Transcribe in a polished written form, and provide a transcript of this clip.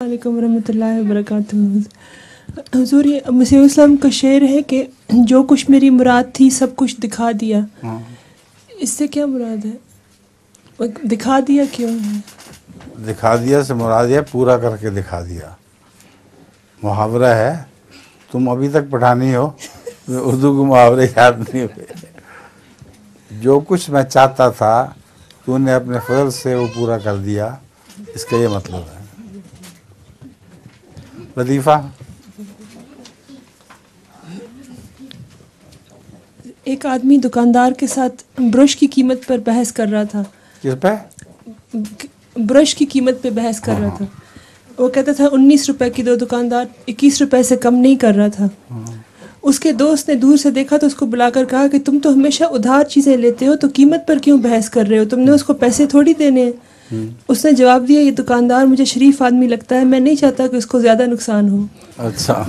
علیکم ورحمۃ اللہ وبرکاتہ۔ حضور یہ مسیح اسلام کا شعر ہے کہ جو کچھ میری مراد تھی سب کچھ دکھا دیا، اس سے کیا مراد ہے؟ دکھا دیا کیوں ہے؟ دکھا دیا سے مراد ہے پورا کر کے دکھا دیا، محاورہ ہے۔ تم ابھی تک پٹھانی ہو، اردو کے محاورے یاد نہیں ہوئے۔ جو کچھ میں چاہتا تھا تو نے اپنے فضل سے وہ پورا کر دیا، اس کا یہ مطلب ہے۔ لطیفہ، ایک آدمی دکاندار کے ساتھ برش کی قیمت پر بحث کر رہا تھا۔ کس پہ؟ برش کی قیمت پہ بحث کر رہا تھا۔ وہ کہتا تھا 19 روپے کی دو، دکاندار 21 روپے سے کم نہیں کر رہا تھا۔ اس کے دوست نے دور سے دیکھا تو اس کو بلا کر کہا کہ تم تو ہمیشہ ادھار چیزیں لیتے ہو، تو قیمت پر کیوں بحث کر رہے ہو؟ تم نے اس کو پیسے تھوڑی دینے ہیں۔ اس نے جواب دیا، یہ دکاندار مجھے شریف آدمی لگتا ہے، میں نہیں چاہتا کہ اس کو زیادہ نقصان ہو۔ اچھا